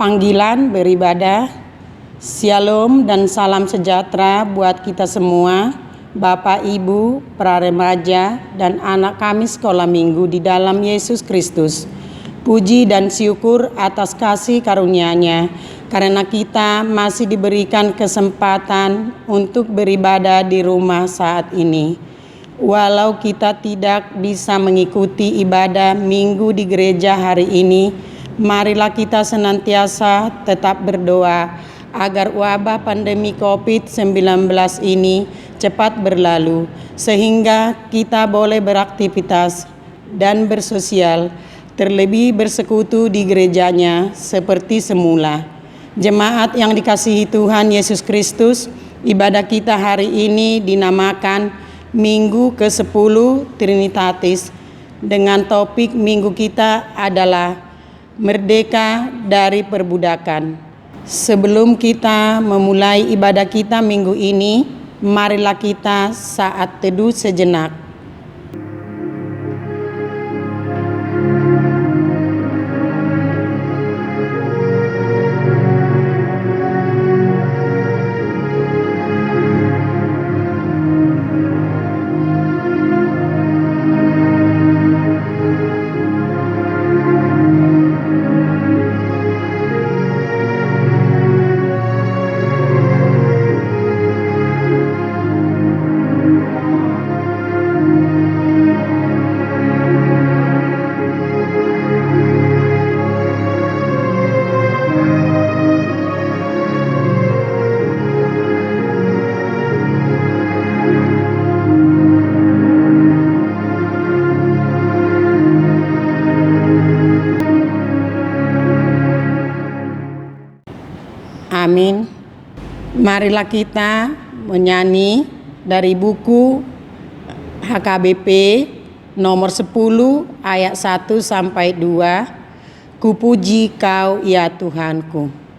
panggilan beribadah. Shalom dan salam sejahtera buat kita semua, Bapak, Ibu, para remaja, dan anak kami sekolah minggu di dalam Yesus Kristus. Puji dan syukur atas kasih karunia-Nya, karena kita masih diberikan kesempatan untuk beribadah di rumah saat ini. Walau kita tidak bisa mengikuti ibadah minggu di gereja hari ini, marilah kita senantiasa tetap berdoa agar wabah pandemi COVID-19 ini cepat berlalu, sehingga kita boleh beraktivitas dan bersosial, terlebih bersekutu di gerejanya seperti semula. Jemaat yang dikasihi Tuhan Yesus Kristus, ibadah kita hari ini dinamakan Minggu ke-10 Trinitatis, dengan topik minggu kita adalah Merdeka dari Perbudakan. Sebelum kita memulai ibadah kita minggu ini, marilah kita saat teduh sejenak. Amin. Marilah kita menyanyi dari buku HKBP nomor 10 ayat 1 sampai 2. Kupuji Kau ya Tuhanku.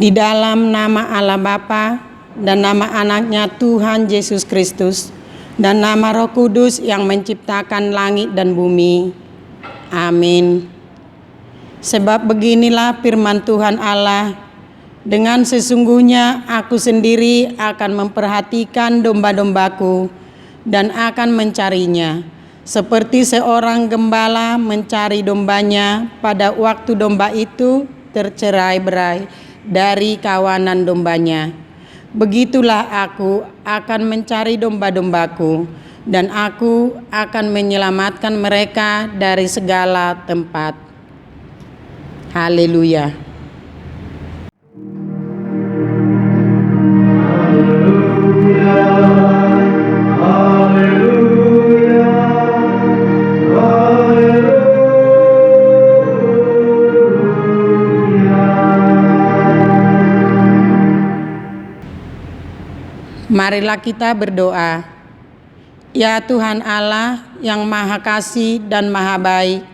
Di dalam nama Allah Bapa dan nama anaknya Tuhan Yesus Kristus dan nama Roh Kudus yang menciptakan langit dan bumi. Amin. Sebab beginilah firman Tuhan Allah, dengan sesungguhnya aku sendiri akan memperhatikan domba-dombaku dan akan mencarinya, seperti seorang gembala mencari dombanya pada waktu domba itu tercerai-berai dari kawanan dombanya. Begitulah aku akan mencari domba-dombaku, dan aku akan menyelamatkan mereka dari segala tempat. Haleluya. Marilah kita berdoa. Ya Tuhan Allah yang Maha Kasih dan Maha Baik,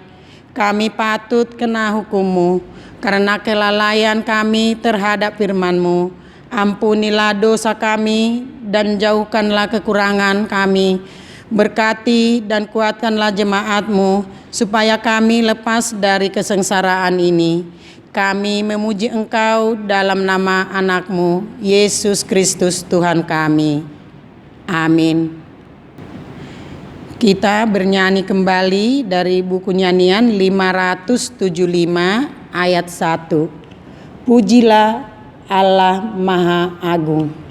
kami patut kena hukum-Mu karena kelalaian kami terhadap firman-Mu. Ampunilah dosa kami dan jauhkanlah kekurangan kami. Berkati dan kuatkanlah jemaat-Mu supaya kami lepas dari kesengsaraan ini. Kami memuji Engkau dalam nama anak-Mu, Yesus Kristus Tuhan kami. Amin. Kita bernyanyi kembali dari buku nyanyian 575 ayat 1. Pujilah Allah Maha Agung.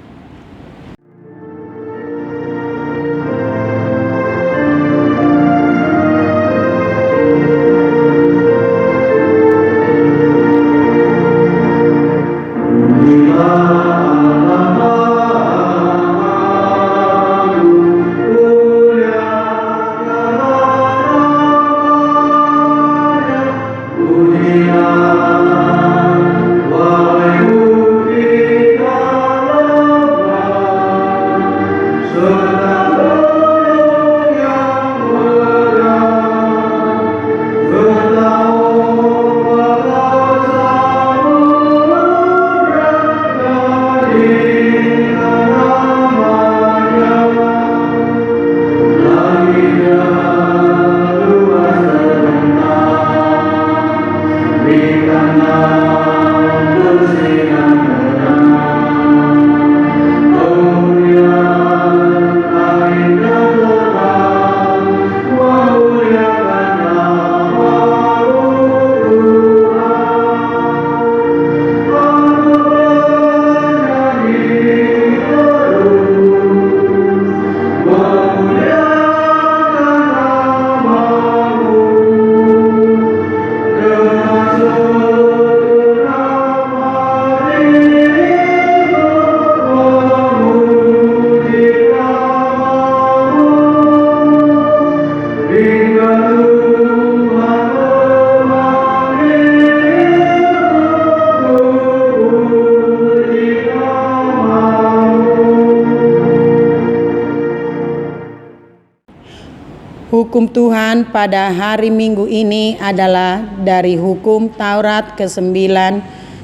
Hukum Tuhan pada hari Minggu ini adalah dari hukum Taurat ke-9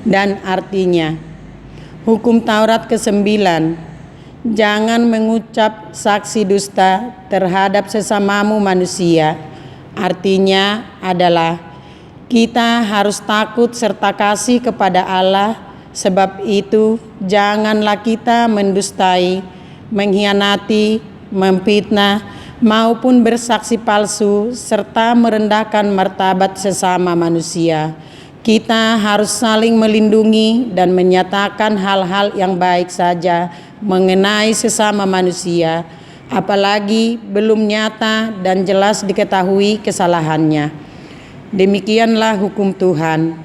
dan artinya. Hukum Taurat ke-9, jangan mengucap saksi dusta terhadap sesamamu manusia. Artinya adalah kita harus takut serta kasih kepada Allah, sebab itu janganlah kita mendustai, mengkhianati, memfitnah, maupun bersaksi palsu, serta merendahkan martabat sesama manusia. Kita harus saling melindungi dan menyatakan hal-hal yang baik saja mengenai sesama manusia, apalagi belum nyata dan jelas diketahui kesalahannya. Demikianlah hukum Tuhan.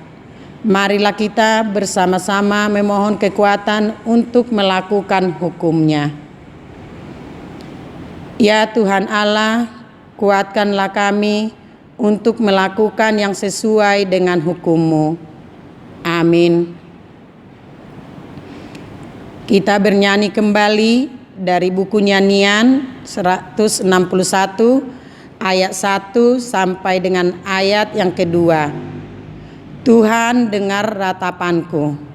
Marilah kita bersama-sama memohon kekuatan untuk melakukan hukum-Nya. Ya Tuhan Allah, kuatkanlah kami untuk melakukan yang sesuai dengan hukum-Mu. Amin. Kita bernyanyi kembali dari buku nyanyian 161 ayat 1 sampai dengan ayat yang kedua. Tuhan dengar ratapanku.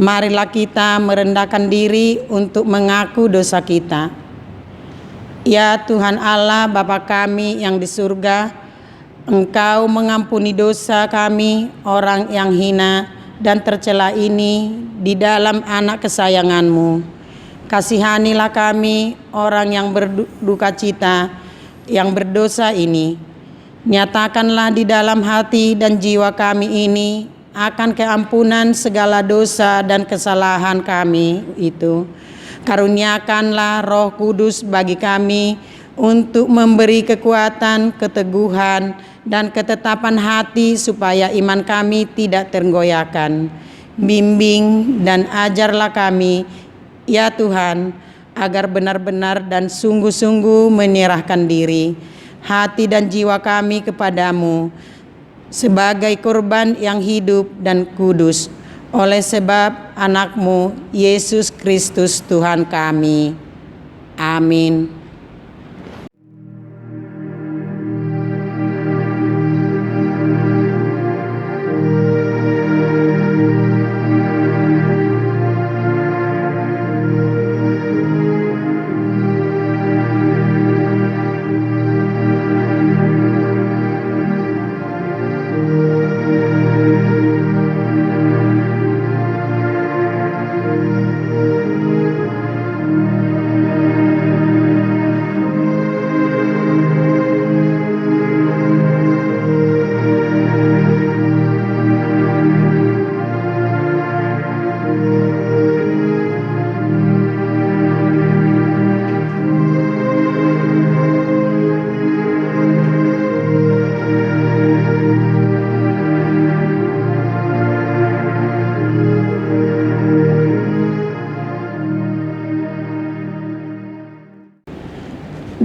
Marilah kita merendahkan diri untuk mengaku dosa kita. Ya Tuhan Allah Bapa kami yang di surga, Engkau mengampuni dosa kami, orang yang hina dan tercela ini di dalam anak kesayangan-Mu. Kasihanilah kami, orang yang berduka cita, yang berdosa ini. Nyatakanlah di dalam hati dan jiwa kami ini akan keampunan segala dosa dan kesalahan kami itu. Karuniakanlah Roh Kudus bagi kami untuk memberi kekuatan, keteguhan, dan ketetapan hati supaya iman kami tidak tergoyahkan. Bimbing dan ajarlah kami, ya Tuhan, agar benar-benar dan sungguh-sungguh menyerahkan diri, hati dan jiwa kami kepadamu, sebagai korban yang hidup dan kudus, oleh sebab anak-Mu, Yesus Kristus Tuhan kami. Amin.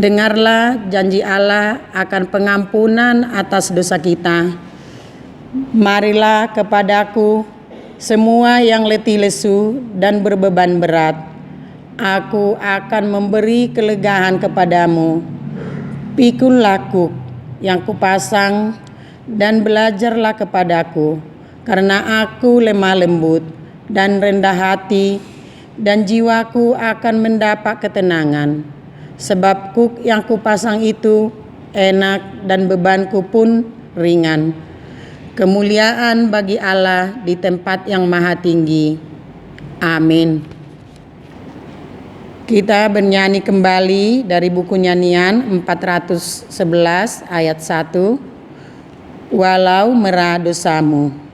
Dengarlah janji Allah akan pengampunan atas dosa kita. Marilah kepadaku semua yang letih lesu dan berbeban berat. Aku akan memberi kelegaan kepadamu. Pikullah kuk yang kupasang dan belajarlah kepadaku, karena aku lemah lembut dan rendah hati, dan jiwaku akan mendapat ketenangan. Sebab kuk yang kupasang itu enak dan bebanku pun ringan. Kemuliaan bagi Allah di tempat yang maha tinggi. Amin. Kita bernyanyi kembali dari buku nyanyian 411 ayat 1. Walau merah dosamu.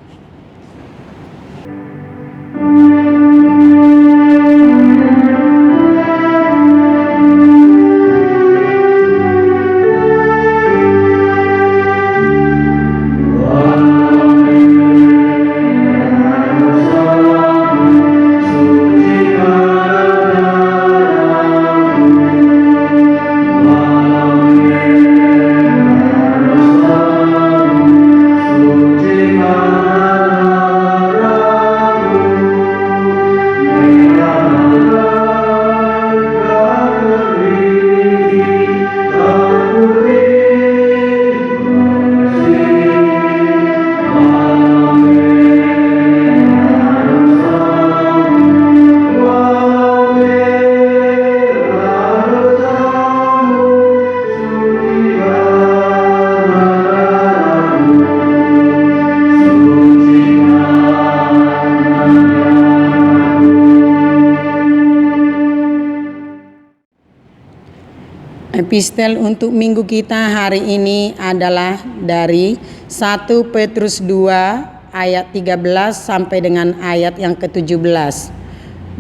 Epistel untuk minggu kita hari ini adalah dari 1 Petrus 2 ayat 13 sampai dengan ayat yang ke-17.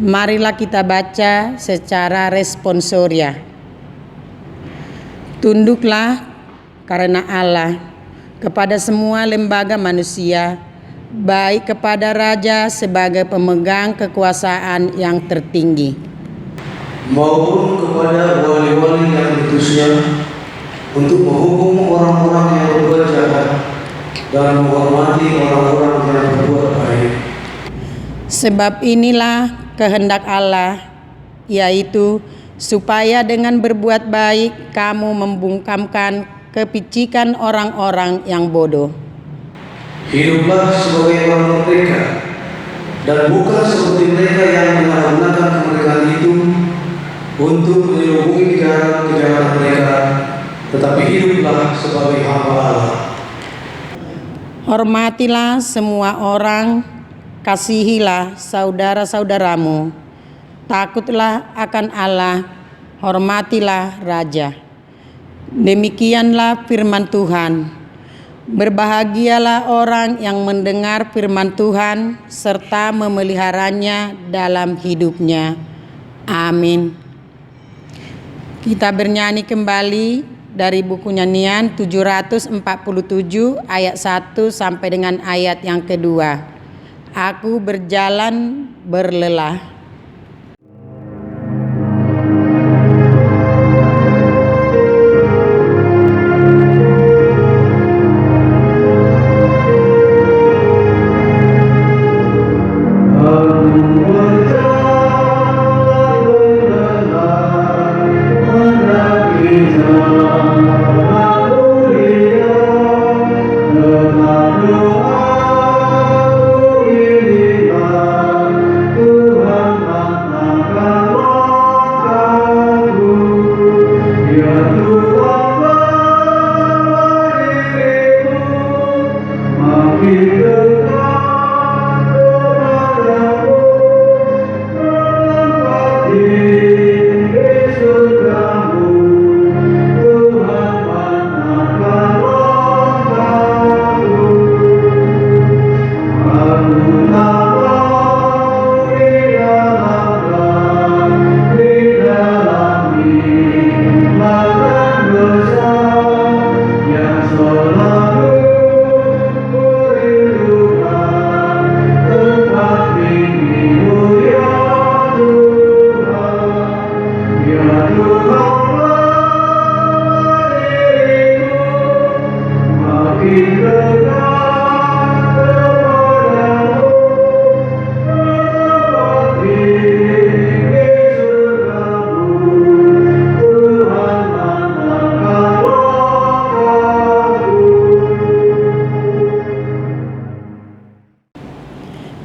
Marilah kita baca secara responsoria. Tunduklah karena Allah kepada semua lembaga manusia, baik kepada raja sebagai pemegang kekuasaan yang tertinggi, maupun kepada wali-wali yang diutusnya untuk menghukum orang-orang yang berbuat jahat dan menghormati orang-orang yang berbuat baik. Sebab inilah kehendak Allah, yaitu supaya dengan berbuat baik kamu membungkamkan kepicikan orang-orang yang bodoh. Hiduplah sebagai orang merdeka, dan bukan seperti mereka yang menyalahgunakan kemerdekaan itu untuk menyelubungi kejahatan mereka, tetapi hiduplah sebagai hamba Allah. Hormatilah semua orang, kasihilah saudara-saudaramu, takutlah akan Allah, hormatilah Raja. Demikianlah firman Tuhan. Berbahagialah orang yang mendengar firman Tuhan serta memeliharanya dalam hidupnya. Amin. Kita bernyanyi kembali dari buku nyanyian 747 ayat 1 sampai dengan ayat yang kedua. Aku berjalan berlelah.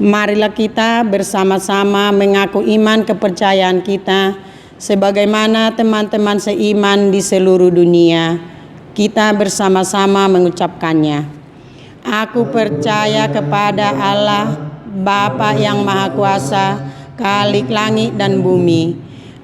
Marilah kita bersama-sama mengaku iman kepercayaan kita sebagaimana teman-teman seiman di seluruh dunia. Kita bersama-sama mengucapkannya. Aku percaya kepada Allah, Bapa yang Maha Kuasa, Khalik langit dan bumi.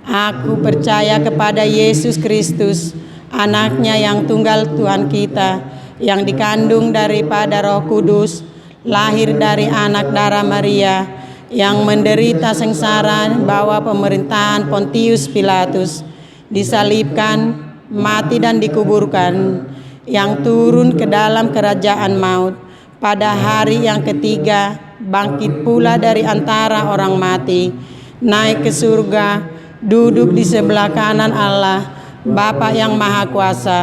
Aku percaya kepada Yesus Kristus, Anaknya yang tunggal Tuhan kita, yang dikandung daripada Roh Kudus, lahir dari anak darah Maria, yang menderita sengsara bawah pemerintahan Pontius Pilatus, disalibkan, mati dan dikuburkan, yang turun ke dalam kerajaan maut, pada hari yang ketiga bangkit pula dari antara orang mati, naik ke surga, duduk di sebelah kanan Allah, Bapa yang Maha Kuasa.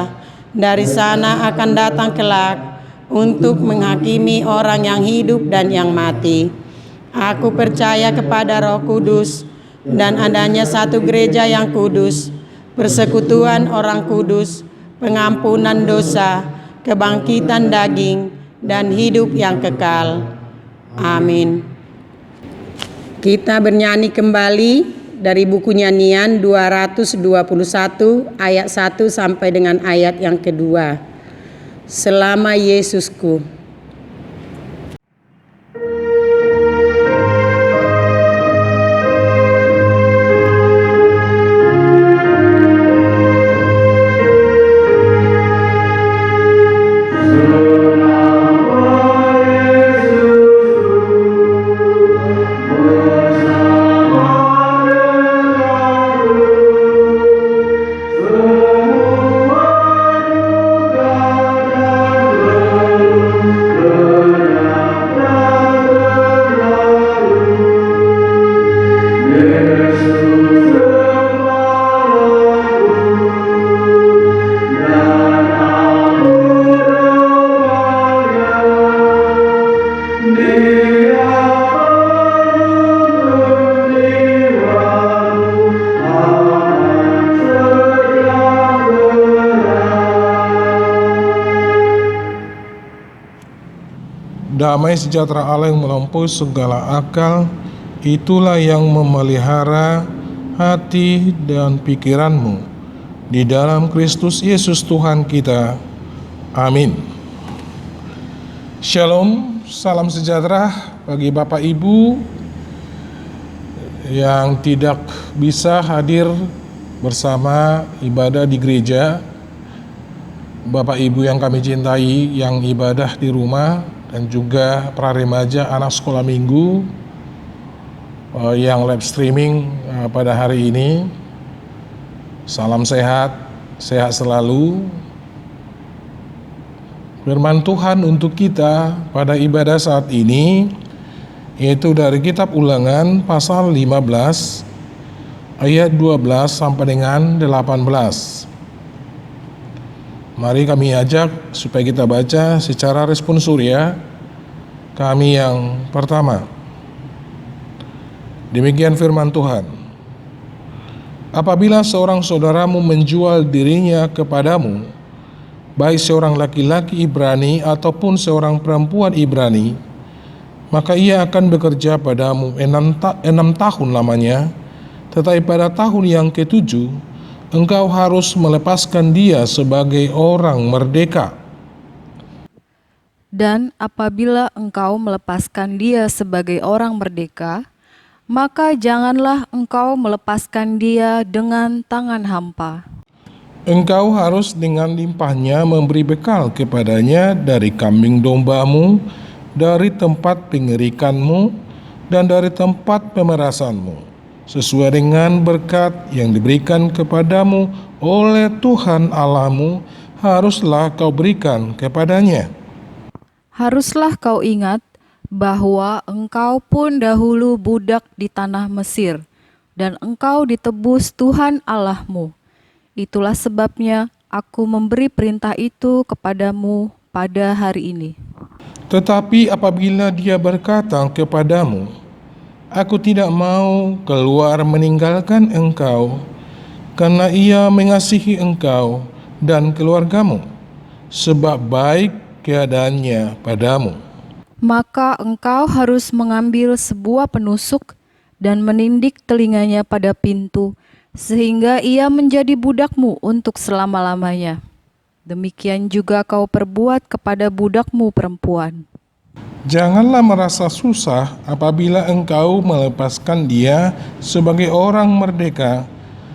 Dari sana akan datang kelak untuk menghakimi orang yang hidup dan yang mati. Aku percaya kepada Roh Kudus dan adanya satu gereja yang kudus, persekutuan orang kudus, pengampunan dosa, kebangkitan daging, dan hidup yang kekal. Amin. Kita bernyanyi kembali dari buku nyanyian 221 ayat 1 sampai dengan ayat yang kedua. Selama Yesusku. Damai sejahtera Allah yang melampaui segala akal, itulah yang memelihara hati dan pikiranmu di dalam Kristus Yesus Tuhan kita. Amin. Shalom, salam sejahtera bagi Bapak Ibu yang tidak bisa hadir bersama ibadah di gereja, Bapak Ibu yang kami cintai yang ibadah di rumah, dan juga para remaja anak sekolah minggu yang live streaming pada hari ini. Salam sehat, sehat selalu. Firman Tuhan untuk kita pada ibadah saat ini yaitu dari kitab Ulangan pasal 15 ayat 12 sampai dengan 18. Mari kami ajak supaya kita baca secara responsur ya. Kami yang pertama. Demikian firman Tuhan. Apabila seorang saudaramu menjual dirinya kepadamu, baik seorang laki-laki Ibrani ataupun seorang perempuan Ibrani, maka ia akan bekerja padamu 6 tahun lamanya, tetapi pada tahun yang ke-7 engkau harus melepaskan dia sebagai orang merdeka. Dan apabila engkau melepaskan dia sebagai orang merdeka, maka janganlah engkau melepaskan dia dengan tangan hampa. Engkau harus dengan limpahnya memberi bekal kepadanya dari kambing dombamu, dari tempat pengerikanmu, dan dari tempat pemerasanmu, sesuai dengan berkat yang diberikan kepadamu oleh Tuhan Allahmu, haruslah kau berikan kepadanya. Haruslah kau ingat bahwa engkau pun dahulu budak di tanah Mesir, dan engkau ditebus Tuhan Allahmu. Itulah sebabnya aku memberi perintah itu kepadamu pada hari ini. Tetapi apabila dia berkata kepadamu, aku tidak mau keluar meninggalkan engkau, karena ia mengasihi engkau dan keluargamu, sebab baik keadaannya padamu. Maka engkau harus mengambil sebuah penusuk dan menindik telinganya pada pintu, sehingga ia menjadi budakmu untuk selama-lamanya. Demikian juga kau perbuat kepada budakmu perempuan. Janganlah merasa susah apabila engkau melepaskan dia sebagai orang merdeka,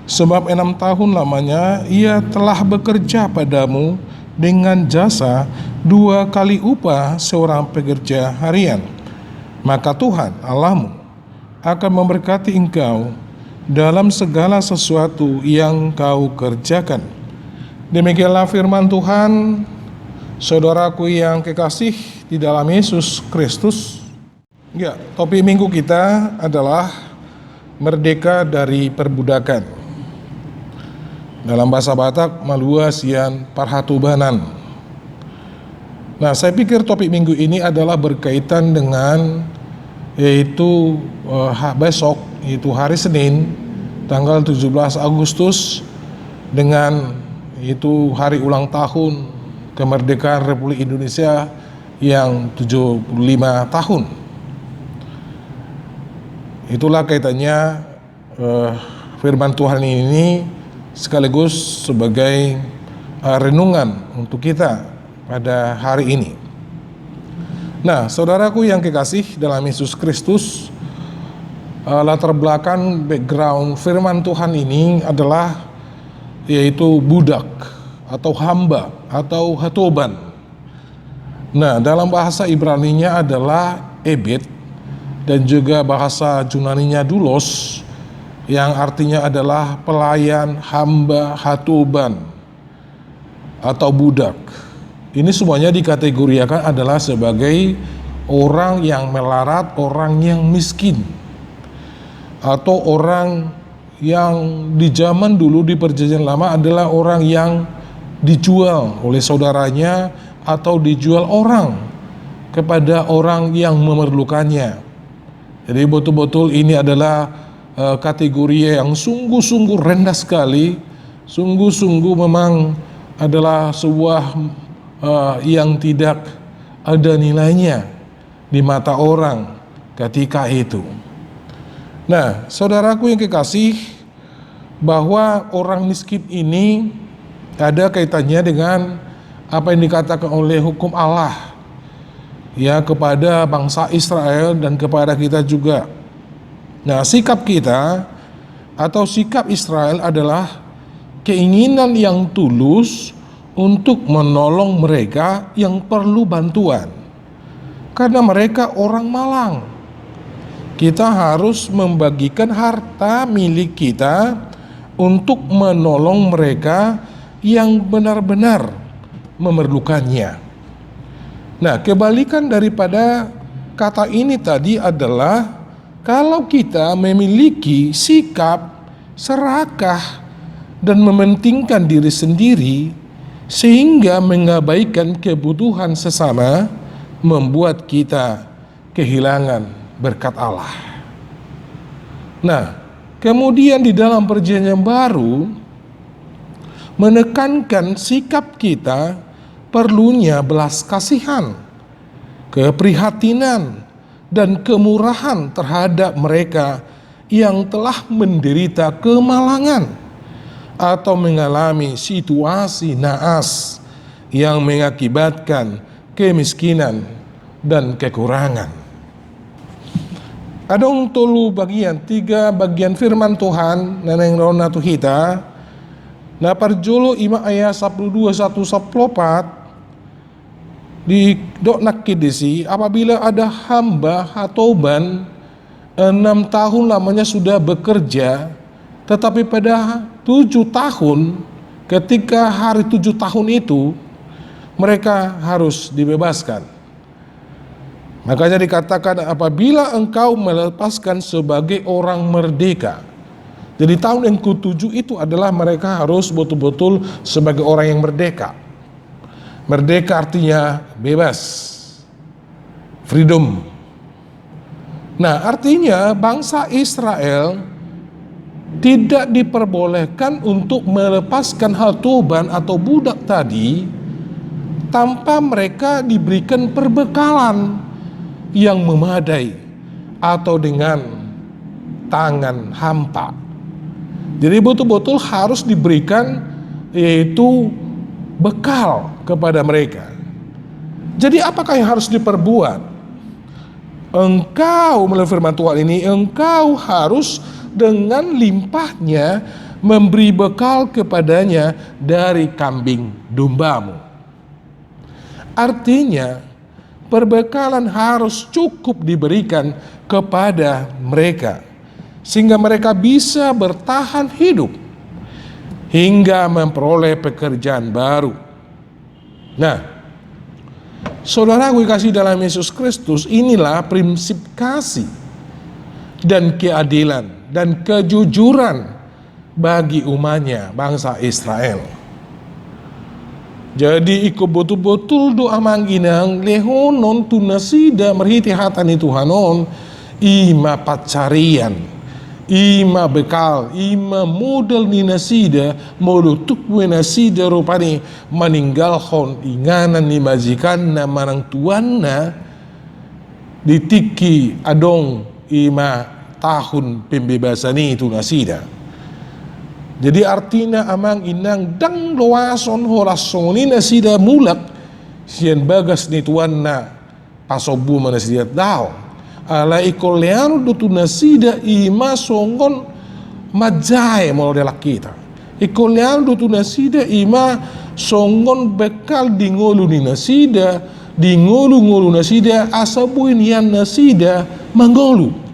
sebab 6 tahun lamanya ia telah bekerja padamu dengan jasa 2 kali upah seorang pekerja harian. Maka Tuhan Allahmu akan memberkati engkau dalam segala sesuatu yang kau kerjakan. Demikianlah firman Tuhan. Saudaraku yang kekasih di dalam Yesus Kristus. Ya, topik minggu kita adalah merdeka dari perbudakan. Dalam bahasa Batak, malua sian parhatubanan. Nah, saya pikir topik minggu ini adalah berkaitan dengan yaitu besok, yaitu hari Senin, tanggal 17 Agustus, dengan itu hari ulang tahun kemerdekaan Republik Indonesia yang 75 tahun. Itulah kaitannya firman Tuhan ini sekaligus sebagai renungan untuk kita pada hari ini. Nah, saudaraku yang kekasih dalam Yesus Kristus, latar belakang background firman Tuhan ini adalah yaitu budak atau hamba atau hatoban. Nah, dalam bahasa Ibraninya adalah ebed, dan juga bahasa Yunaninya doulos, yang artinya adalah pelayan, hamba, hatoban atau budak. Ini semuanya dikategorikan adalah sebagai orang yang melarat, orang yang miskin, atau orang yang di zaman dulu di Perjanjian Lama adalah orang yang dijual oleh saudaranya atau dijual orang kepada orang yang memerlukannya. Jadi betul-betul ini adalah kategori yang sungguh-sungguh rendah sekali, sungguh-sungguh memang adalah sebuah yang tidak ada nilainya di mata orang ketika itu. Nah, saudaraku yang kekasih, bahwa orang miskin ini ada kaitannya dengan apa yang dikatakan oleh hukum Allah ya kepada bangsa Israel dan kepada kita juga. Nah, sikap kita atau sikap Israel adalah keinginan yang tulus untuk menolong mereka yang perlu bantuan. Karena mereka orang malang. Kita harus membagikan harta milik kita untuk menolong mereka yang benar-benar memerlukannya. Nah, kebalikan daripada kata ini tadi adalah kalau kita memiliki sikap serakah dan mementingkan diri sendiri sehingga mengabaikan kebutuhan sesama, membuat kita kehilangan berkat Allah. Nah, kemudian di dalam perjanjian baru menekankan sikap kita perlunya belas kasihan, keprihatinan, dan kemurahan terhadap mereka yang telah menderita kemalangan atau mengalami situasi naas yang mengakibatkan kemiskinan dan kekurangan. Adong tolu bagian, 3 bagian firman Tuhan naneng rona tuhita na parjolo ima ayat 12:1-14 di dok nakidisi, apabila ada hamba atau ban 6 tahun lamanya sudah bekerja, tetapi pada 7 tahun, ketika hari 7 tahun itu mereka harus dibebaskan. Makanya dikatakan apabila engkau melepaskan sebagai orang merdeka. Jadi tahun yang ke-7 itu adalah mereka harus betul-betul sebagai orang yang merdeka. Merdeka artinya bebas, freedom. Nah, artinya bangsa Israel tidak diperbolehkan untuk melepaskan hartoban atau budak tadi tanpa mereka diberikan perbekalan yang memadai atau dengan tangan hampa. Jadi betul-betul harus diberikan yaitu bekal kepada mereka. Jadi apakah yang harus diperbuat? Engkau melalui firman Tuhan ini, engkau harus dengan limpahnya memberi bekal kepadanya dari kambing dombamu. Artinya perbekalan harus cukup diberikan kepada mereka sehingga mereka bisa bertahan hidup hingga memperoleh pekerjaan baru. Nah, saudaraku kasih dalam Yesus Kristus, inilah prinsip kasih dan keadilan dan kejujuran bagi umatnya bangsa Israel. Jadi iko betul-betul doa mangginang lehonon tunasida merhiti hatani Tuhanon ima pacarian, ima bekal, ima modal ni nasida molutuk we nasida rupani meninggalkan inganan ni majikan na manang tuanna ditiki adong ima tahun pembebasan itu nasida. Jadi artinya amang inang dang loason horasoni nasida mulak sian bagas ni tuanna pasobu manasida daw ala ikoleano do tunasida ima songon majai mo de lakita ikoleano do tunasida ima songon bekal dingolu ni nasida dingolu nasida asabuin yan nasida manggolu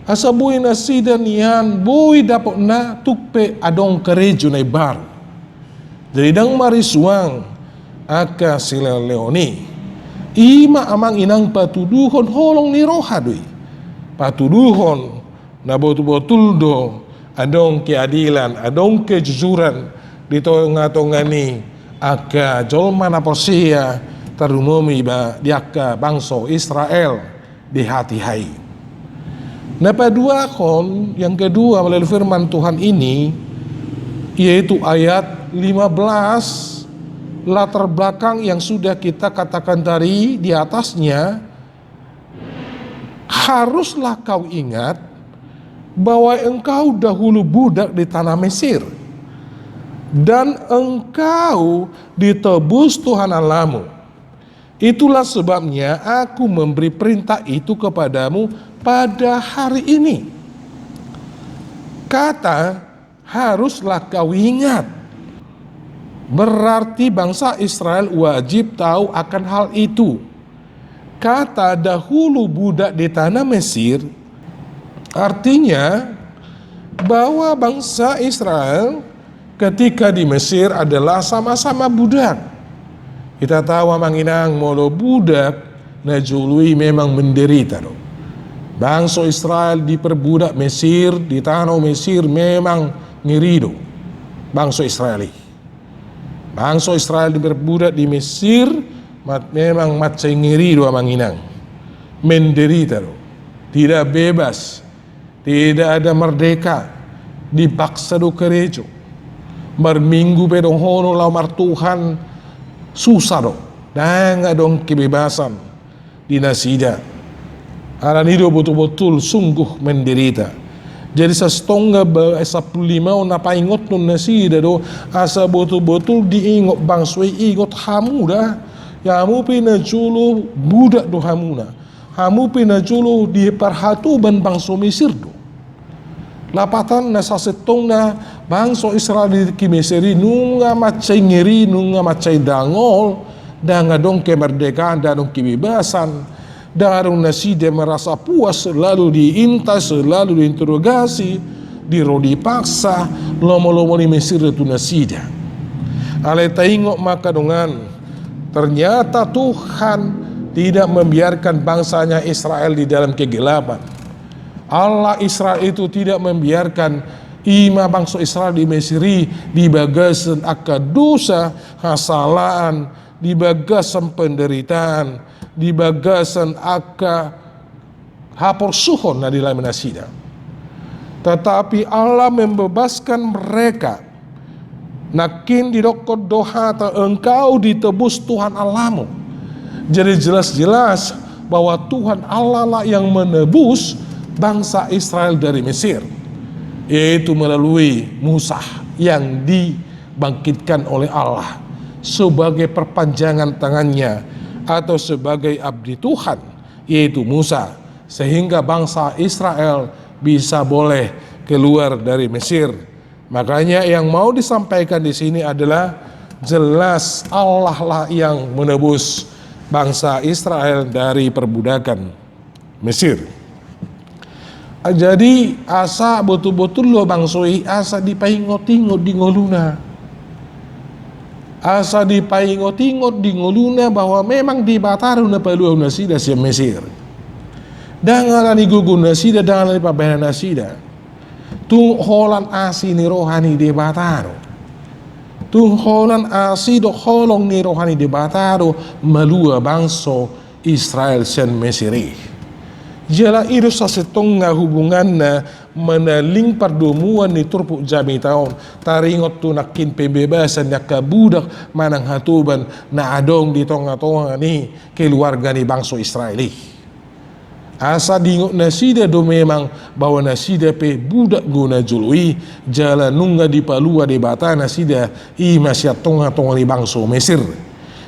asabuin nasida niyan boy dapat na tukpe adong kerejo na ibar. Jadi dang marisuang aka sila leoni. Ima amang inang patuduhon holong ni rohadui. Patuduhon na betul-betul do adong keadilan, adong kejujuran di tengah-tengah ni aka jolma na persia tarunomi ba diaka bangsa Israel di hati hai. Nah, yang kedua melalui firman Tuhan ini yaitu ayat 15, latar belakang yang sudah kita katakan tadi di atasnya haruslah kau ingat bahwa engkau dahulu budak di tanah Mesir, dan engkau ditebus Tuhan Allahmu. Itulah sebabnya aku memberi perintah itu kepadamu pada hari ini. Kata haruslah kau ingat berarti bangsa Israel wajib tahu akan hal itu. Kata dahulu budak di tanah Mesir artinya bahwa bangsa Israel ketika di Mesir adalah sama-sama budak. Kita tahu manginang molo budak najului memang menderita. Bangsa Israel diperbudak Mesir, di tanah Mesir memang ngirido. Bangsa Israeli. Bangsa Israel diperbudak di Mesir memang macam ngirido manginang. Menderita. Tidak bebas. Tidak ada merdeka. Dipaksa do kerejo. Berminggu pedong hono lamar Tuhan susah do. Dan dong kebebasan di nasida. Aran hidup betul-betul sungguh menderita. Jadi sestonga asa 15 na paingot nun nasida do asa betul-betul diingot bangsui ingot hamuda. Ya hamu pinajulu budak do hamuna. Hamu pinajulu di perhatuban bangsa Mesir do. Lapatan na sa setong na bangsa Israel di Mesiri nunga macay ngiri, nunga macay dangol, danga dong kemerdekaan, dong kebebasan. Darung nasida merasa puas, selalu diintas, selalu diinterogasi, dipaksa, lomo-lomo di Mesir itu nasida. Ale taingok maka dengan ternyata Tuhan tidak membiarkan bangsanya Israel di dalam kegelapan. Allah Israel itu tidak membiarkan ima bangsa Israel di Mesiri di bagasan akan dosa, kesalahan, di bagasan penderitaan, di bagasan aka hapor suhon na dalam nasida. Tetapi Allah membebaskan mereka. Nakin didokot doha engkau ditebus Tuhan Allahmu. Jadi jelas-jelas bahwa Tuhan Allah lah yang menebus bangsa Israel dari Mesir, yaitu melalui Musa yang dibangkitkan oleh Allah sebagai perpanjangan tangannya atau sebagai abdi Tuhan, yaitu Musa, sehingga bangsa Israel bisa boleh keluar dari Mesir. Makanya yang mau disampaikan di sini adalah jelas Allah lah yang menebus bangsa Israel dari perbudakan Mesir. Jadi asa betul-betul lo bangsoi asa dipaingot-ingot di ngoluna. Asa dipaingot-ingot di ngoluna bahwa memang di Bataru na paluaw nasida si Mesir. Dangalan igugun nasida, dangalan ipabayan nasida. Tung holan asi ni rohani di Bataru. Tung holan asi do holong ni rohani di Bataru malua bangso Israel sen Mesiri. Jala itu sa setengah hubungan na menaling perdomuan ni turpuk jami taon taringot tu nakin pembebasan na kabudak manang hatuban na adong di tonga-tonga ni keluarga ni bangsa Israeli. Asa dingot nasida do memang bahwa nasida pe budak guna jului jala nunga di palua di bata nasida ima siya tonga-tonga ni bangsa Mesir.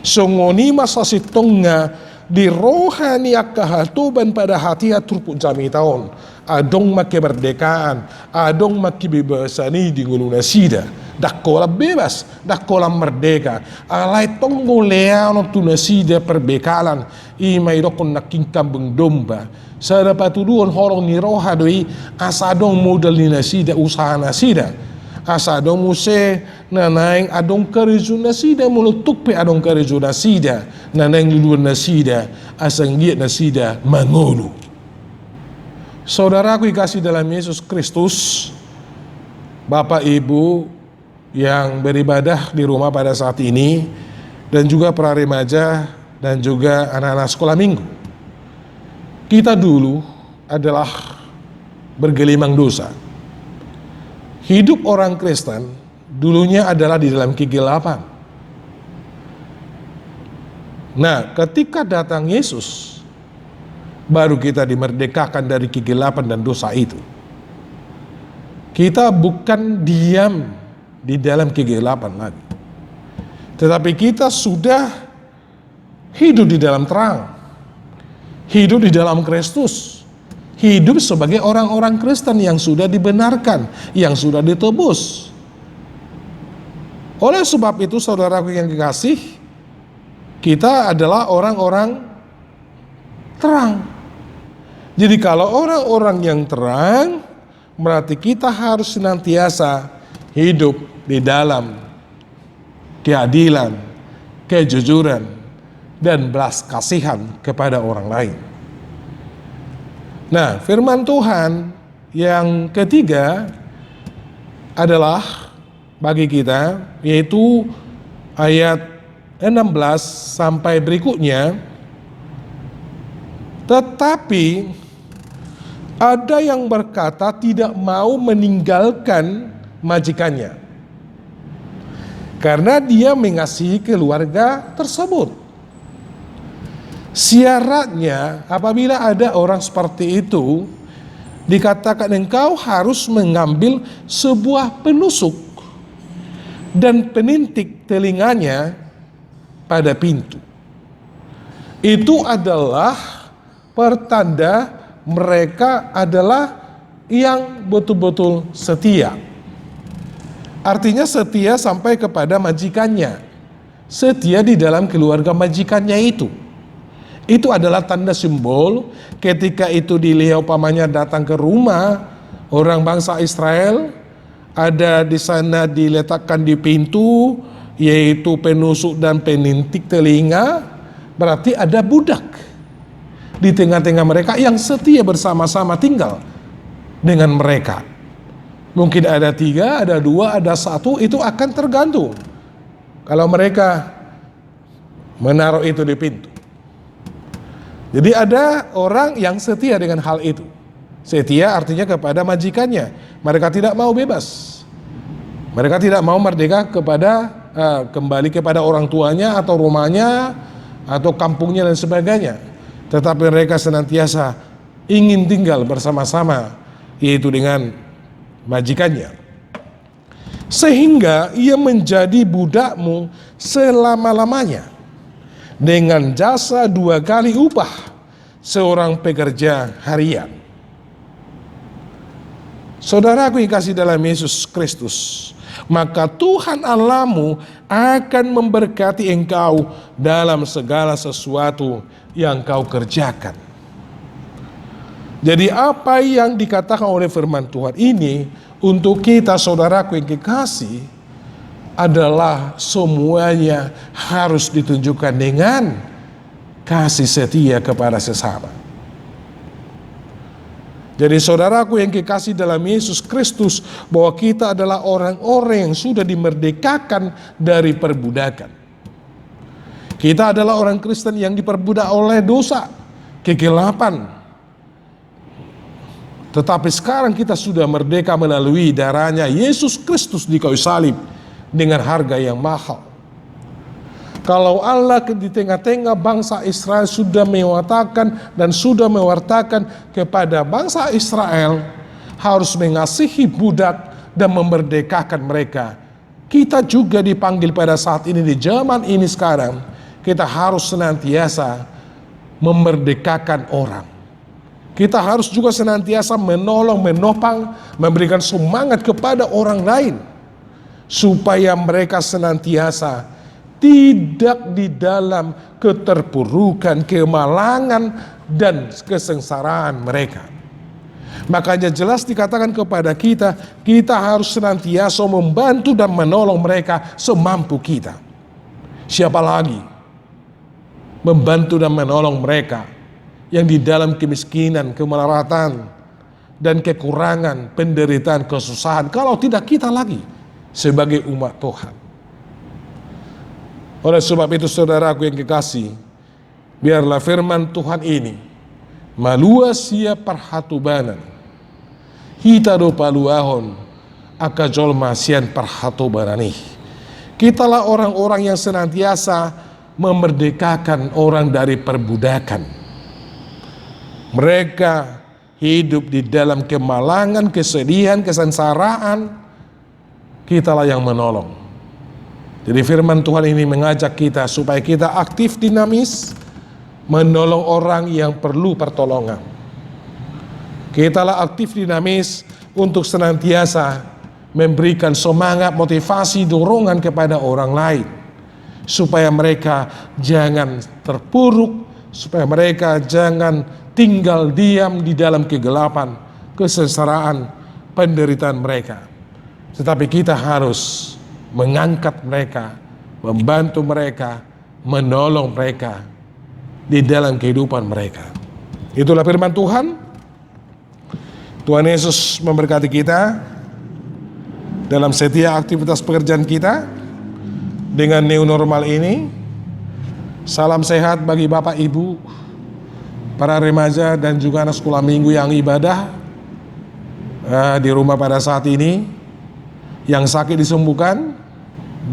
So ngoni masa setengah di rohani kahatuban pada hati turpuk jami tahun adong kemerdekaan, adong kebebasan di ngulu nasida dak kolam bebas, dak kolam merdeka alai tonggo leano tu nasida perbekalan imai dokon naking kambing domba sada patuduan horong ni roha doi asadong modal ni nasida usaha nasida asadong muse nanaing adong karejo nasida mulutuk pe adong karejo nasida nanaing luluan nasida asang giat nasida mangolu. Saudaraku dikasih dalam Yesus Kristus, Bapak Ibu yang beribadah di rumah pada saat ini dan juga para remaja dan juga anak-anak sekolah minggu. Kita dulu adalah bergelimang dosa. Hidup orang Kristen dulunya adalah di dalam kegelapan. Nah, ketika datang Yesus, baru kita dimerdekakan dari kegelapan dan dosa itu. Kita bukan diam di dalam kegelapan lagi, tetapi kita sudah hidup di dalam terang, hidup di dalam Kristus, hidup sebagai orang-orang Kristen yang sudah dibenarkan, yang sudah ditebus. Oleh sebab itu, saudaraku yang kekasih, kita adalah orang-orang terang. Jadi kalau orang-orang yang terang, berarti kita harus senantiasa hidup di dalam keadilan, kejujuran, dan belas kasihan kepada orang lain. Nah, firman Tuhan yang ketiga adalah bagi kita, yaitu ayat 16 sampai berikutnya. Tetapi ada yang berkata tidak mau meninggalkan majikannya karena dia mengasihi keluarga tersebut. Syaratnya apabila ada orang seperti itu, dikatakan engkau harus mengambil sebuah penusuk dan penintik telinganya pada pintu. Itu adalah pertanda mereka adalah yang betul-betul setia. Artinya setia sampai kepada majikannya, setia di dalam keluarga majikannya itu. Itu adalah tanda simbol ketika itu dilihat umpamanya datang ke rumah orang bangsa Israel, ada di sana diletakkan di pintu yaitu penusuk dan penintik telinga, berarti ada budak di tengah-tengah mereka yang setia bersama-sama tinggal dengan mereka. Mungkin ada 3, ada 2, ada 1, itu akan tergantung kalau mereka menaruh itu di pintu. Jadi ada orang yang setia dengan hal itu. Setia artinya kepada majikannya. Mereka tidak mau bebas. Mereka tidak mau merdeka kepada kembali kepada orang tuanya atau rumahnya atau kampungnya dan sebagainya. Tetapi mereka senantiasa ingin tinggal bersama-sama, yaitu dengan majikannya. Sehingga ia menjadi budakmu selama-lamanya dengan jasa 2 kali upah seorang pekerja harian. Saudaraku yang kasih dalam Yesus Kristus, maka Tuhan Allahmu akan memberkati engkau dalam segala sesuatu yang kau kerjakan. Jadi apa yang dikatakan oleh firman Tuhan ini untuk kita, saudaraku yang kekasih, adalah semuanya harus ditunjukkan dengan kasih setia kepada sesama. Jadi saudaraku yang kekasih dalam Yesus Kristus, bahwa kita adalah orang-orang yang sudah dimerdekakan dari perbudakan. Kita adalah orang Kristen yang diperbudak oleh dosa, kegelapan. Tetapi sekarang kita sudah merdeka melalui darahnya Yesus Kristus di kayu salib dengan harga yang mahal. Kalau Allah di tengah-tengah bangsa Israel sudah mewartakan dan sudah mewartakan kepada bangsa Israel harus mengasihi budak dan memerdekakan mereka, kita juga dipanggil pada saat ini, di zaman ini sekarang, kita harus senantiasa memerdekakan orang. Kita harus juga senantiasa menolong, menopang, memberikan semangat kepada orang lain supaya mereka senantiasa tidak di dalam keterpurukan, kemalangan, dan kesengsaraan mereka. Makanya jelas dikatakan kepada kita, kita harus senantiasa membantu dan menolong mereka semampu kita. Siapa lagi membantu dan menolong mereka yang di dalam kemiskinan, kemelaratan, dan kekurangan, penderitaan, kesusahan, kalau tidak kita lagi sebagai umat Tuhan. Oleh sebab itu saudaraku yang kekasih, biarlah firman Tuhan ini maluasia perhatubanan hita do paluahon akajol masian perhatubanani. Kitalah orang-orang yang senantiasa memerdekakan orang dari perbudakan. mereka hidup di dalam kemalangan, kesedihan, kesengsaraan, kitalah yang menolong. Jadi firman Tuhan ini mengajak kita supaya kita aktif dinamis, menolong orang yang perlu pertolongan. Kitalah aktif dinamis untuk senantiasa memberikan semangat, motivasi, dorongan kepada orang lain, supaya mereka jangan terpuruk, supaya mereka jangan tinggal diam di dalam kegelapan, kesengsaraan, penderitaan mereka. Tetapi kita harus mengangkat mereka, membantu mereka, menolong mereka di dalam kehidupan mereka. Itulah firman Tuhan. Tuhan Yesus memberkati kita dalam setiap aktivitas pekerjaan kita dengan new normal ini. Salam sehat bagi Bapak Ibu, para remaja dan juga anak sekolah minggu yang ibadah di rumah pada saat ini, yang sakit disembuhkan,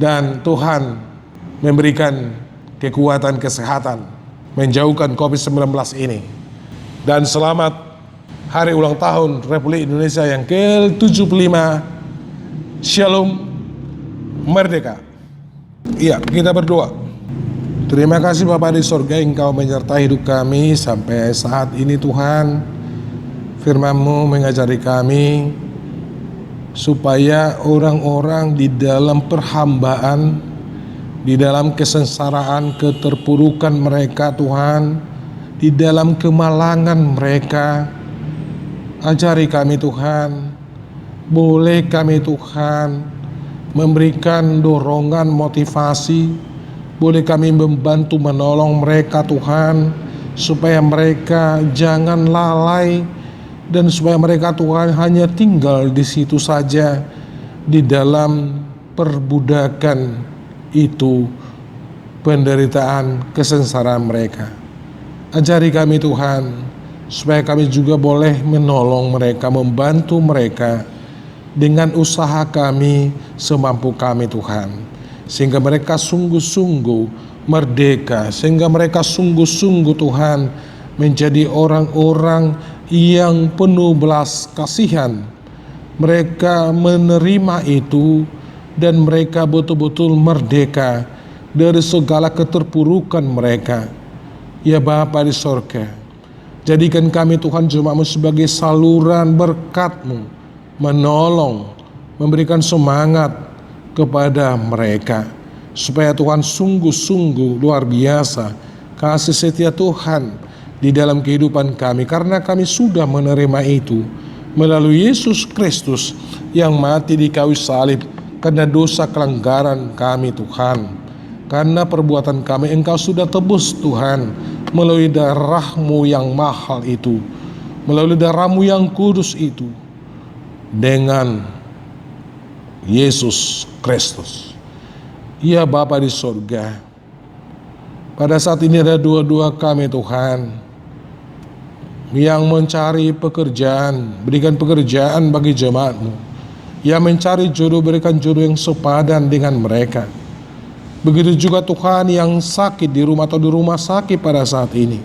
dan Tuhan memberikan kekuatan kesehatan menjauhkan COVID-19 ini. Dan selamat hari ulang tahun Republik Indonesia yang ke-75. Shalom, merdeka. Iya, kita berdoa. Terima kasih Bapa di sorga, Engkau menyertai hidup kami sampai saat ini Tuhan. Firman-Mu mengajari kami supaya orang-orang di dalam perhambaan, di dalam kesengsaraan, keterpurukan mereka Tuhan, di dalam kemalangan mereka, ajari kami Tuhan. Boleh kami Tuhan memberikan dorongan, motivasi. Boleh kami membantu menolong mereka Tuhan, supaya mereka jangan lalai, dan supaya mereka Tuhan hanya tinggal di situ saja, di dalam perbudakan itu, penderitaan, kesengsaraan mereka. Ajari kami Tuhan, supaya kami juga boleh menolong mereka, membantu mereka dengan usaha kami semampu kami Tuhan, sehingga mereka sungguh-sungguh merdeka, sehingga mereka sungguh-sungguh Tuhan menjadi orang-orang yang penuh belas kasihan. Mereka menerima itu dan mereka betul-betul merdeka dari segala keterpurukan mereka. Ya Bapa di sorga, jadikan kami Tuhan jemaat-Mu sebagai saluran berkat-Mu, menolong, memberikan semangat kepada mereka, supaya Tuhan sungguh-sungguh luar biasa kasih setia Tuhan di dalam kehidupan kami, karena kami sudah menerima itu melalui Yesus Kristus yang mati di kayu salib karena dosa pelanggaran kami Tuhan. Karena perbuatan kami Engkau sudah tebus Tuhan melalui darah-Mu yang mahal itu, melalui darah-Mu yang kudus itu, dengan Yesus Kristus. Ya Bapa di sorga, pada saat ini ada dua-dua kami Tuhan yang mencari pekerjaan, berikan pekerjaan bagi jemaat-Mu. Yang mencari jodoh, berikan jodoh yang sepadan dengan mereka. Begitu juga Tuhan yang sakit di rumah atau di rumah sakit pada saat ini,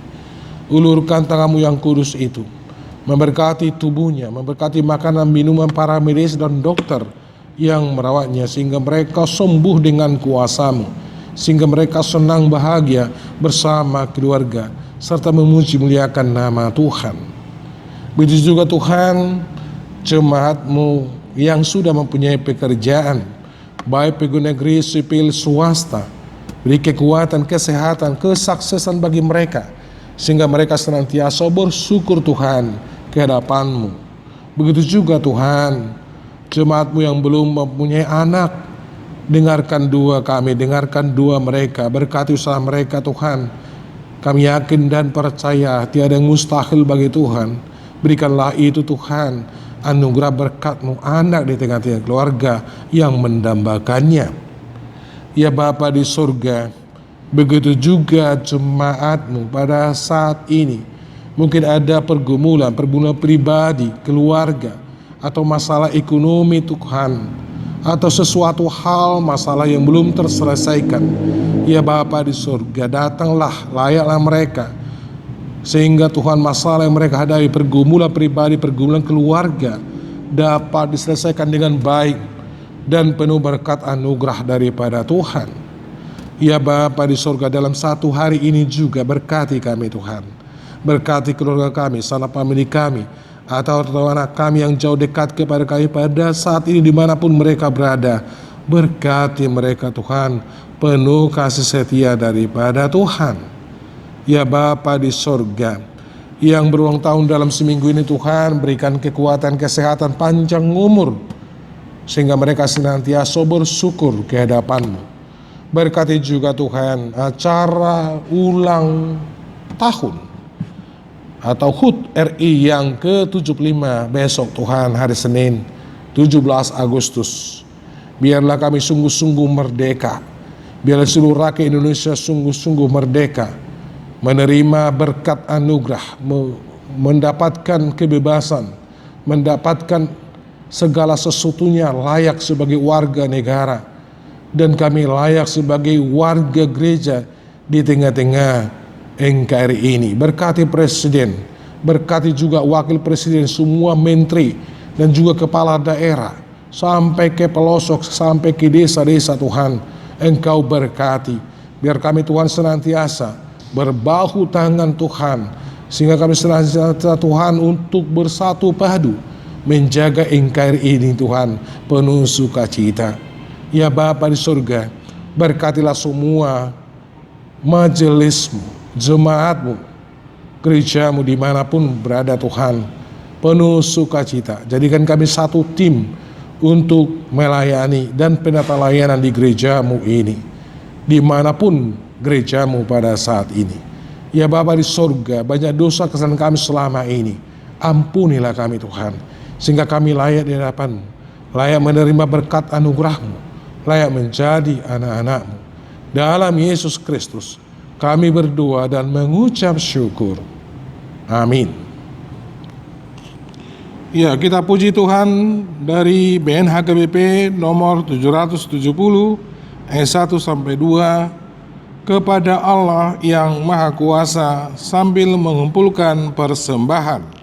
ulurkan tangan-Mu yang kudus itu, memberkati tubuhnya, memberkati makanan, minuman para medis dan dokter yang merawatnya, sehingga mereka sembuh dengan kuasa-Mu, sehingga mereka senang bahagia bersama keluarga, serta memuji muliakan nama Tuhan. Begitu juga Tuhan, jemaat-Mu yang sudah mempunyai pekerjaan, baik pegawai negeri, sipil, swasta, beri kekuatan, kesehatan, kesuksesan bagi mereka, sehingga mereka senantiasa bersyukur Tuhan ke hadapan-Mu. Begitu juga Tuhan, jemaat-Mu yang belum mempunyai anak, dengarkan doa kami, dengarkan doa mereka, berkati usaha mereka Tuhan. Kami yakin dan percaya tiada yang mustahil bagi Tuhan. Berikanlah itu Tuhan, anugerah berkat-Mu anak di tengah-tengah keluarga yang mendambakannya. Ya Bapa di surga, begitu juga jemaat-Mu pada saat ini. Mungkin ada pergumulan pribadi, keluarga, atau masalah ekonomi Tuhan, atau sesuatu hal masalah yang belum terselesaikan. Ya Bapa di surga, datanglah, layaklah mereka sehingga Tuhan masalah yang mereka hadapi, pergumulan pribadi, pergumulan keluarga, dapat diselesaikan dengan baik dan penuh berkat anugerah daripada Tuhan. Ya Bapa di surga, dalam satu hari ini juga berkati kami Tuhan, berkati keluarga kami, sanak famili kami, atau anak kami yang jauh dekat kepada kami pada saat ini dimanapun mereka berada. Berkati mereka Tuhan, penuh kasih setia daripada Tuhan. Ya Bapa di surga, yang berulang tahun dalam seminggu ini Tuhan, berikan kekuatan, kesehatan, panjang umur, sehingga mereka senantiasa bersyukur ke hadapan-Mu. Berkati juga Tuhan acara ulang tahun atau HUT RI yang ke-75 besok Tuhan, hari Senin 17 Agustus. Biarlah kami sungguh-sungguh merdeka, biarlah seluruh rakyat Indonesia sungguh-sungguh merdeka, menerima berkat anugerah, mendapatkan kebebasan, mendapatkan segala sesuatunya layak sebagai warga negara, dan kami layak sebagai warga gereja di tengah-tengah NKRI ini. Berkati Presiden, berkati juga Wakil Presiden, semua menteri dan juga kepala daerah, sampai ke pelosok, sampai ke desa-desa Tuhan, Engkau berkati. Biar kami Tuhan senantiasa berbahu tangan Tuhan, sehingga kami senantiasa Tuhan untuk bersatu padu menjaga NKRI ini Tuhan penuh sukacita. Ya Bapa di surga, berkatilah semua majelis-Mu, jemaat-Mu, gereja-Mu dimanapun berada Tuhan, penuh sukacita. Jadikan kami satu tim untuk melayani dan penata layanan di gereja-Mu ini, dimanapun gereja-Mu pada saat ini. Ya Bapa di surga, banyak dosa kesalahan kami selama ini, ampunilah kami Tuhan, sehingga kami layak di hadapan-Mu, layak menerima berkat anugerah-Mu, layak menjadi anak-anak-Mu. Dalam Yesus Kristus kami berdoa dan mengucap syukur. Amin. Ya, kita puji Tuhan dari BNHKBP nomor 770 ayat 1 sampai 2. Kepada Allah yang Maha Kuasa sambil mengumpulkan persembahan.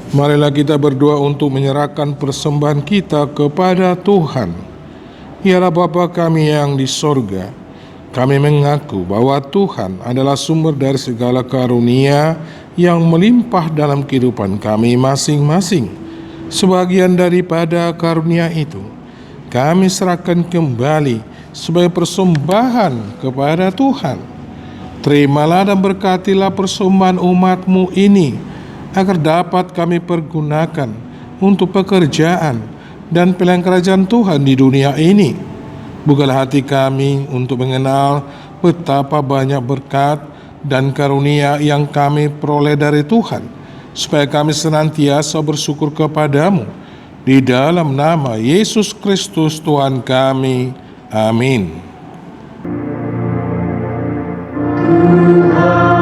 Marilah kita berdoa untuk menyerahkan persembahan kita kepada Tuhan. Ya Bapa kami yang di sorga, kami mengaku bahwa Tuhan adalah sumber dari segala karunia yang melimpah dalam kehidupan kami masing-masing. Sebagian daripada karunia itu kami serahkan kembali sebagai persembahan kepada Tuhan. Terimalah dan berkatilah persembahan umat-Mu ini, agar dapat kami pergunakan untuk pekerjaan dan pelayanan kerajaan Tuhan di dunia ini. Bukalah hati kami untuk mengenal betapa banyak berkat dan karunia yang kami peroleh dari Tuhan, supaya kami senantiasa bersyukur kepadamu. Di dalam nama Yesus Kristus Tuhan kami. Amin. Tuhan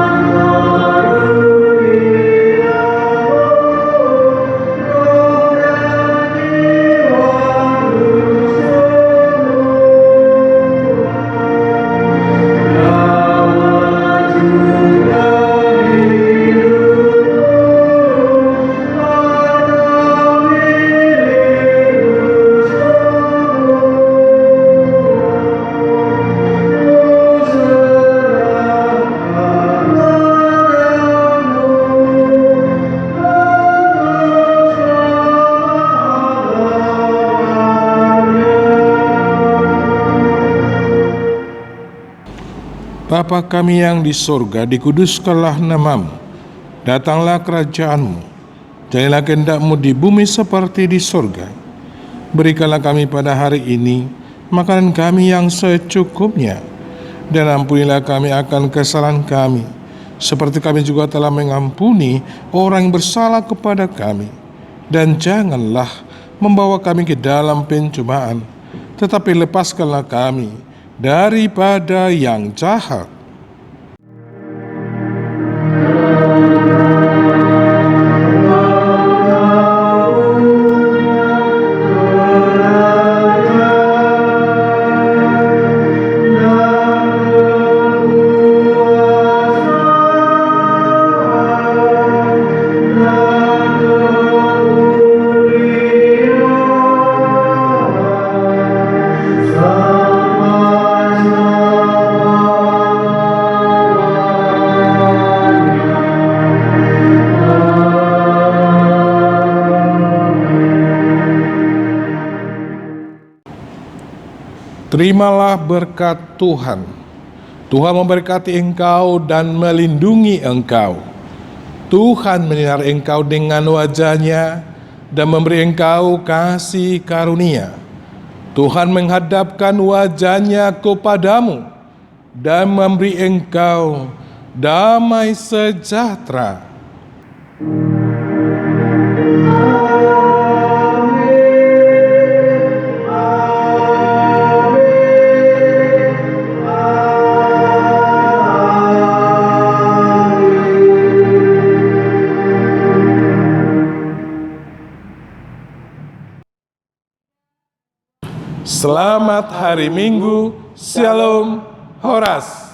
Bapa kami yang di sorga, dikuduskanlah namamu. Datanglah kerajaanmu. Jadilah kehendak-mu di bumi seperti di sorga. Berikanlah kami pada hari ini makanan kami yang secukupnya. Dan ampunilah kami akan kesalahan kami, seperti kami juga telah mengampuni orang yang bersalah kepada kami. Dan janganlah membawa kami ke dalam pencobaan, tetapi lepaskanlah kami daripada yang jahat. Terimalah berkat Tuhan. Tuhan memberkati engkau dan melindungi engkau. Tuhan menyinari engkau dengan wajah-Nya dan memberi engkau kasih karunia. Tuhan menghadapkan wajah-Nya kepadamu dan memberi engkau damai sejahtera. Selamat hari Minggu, Shalom, Horas.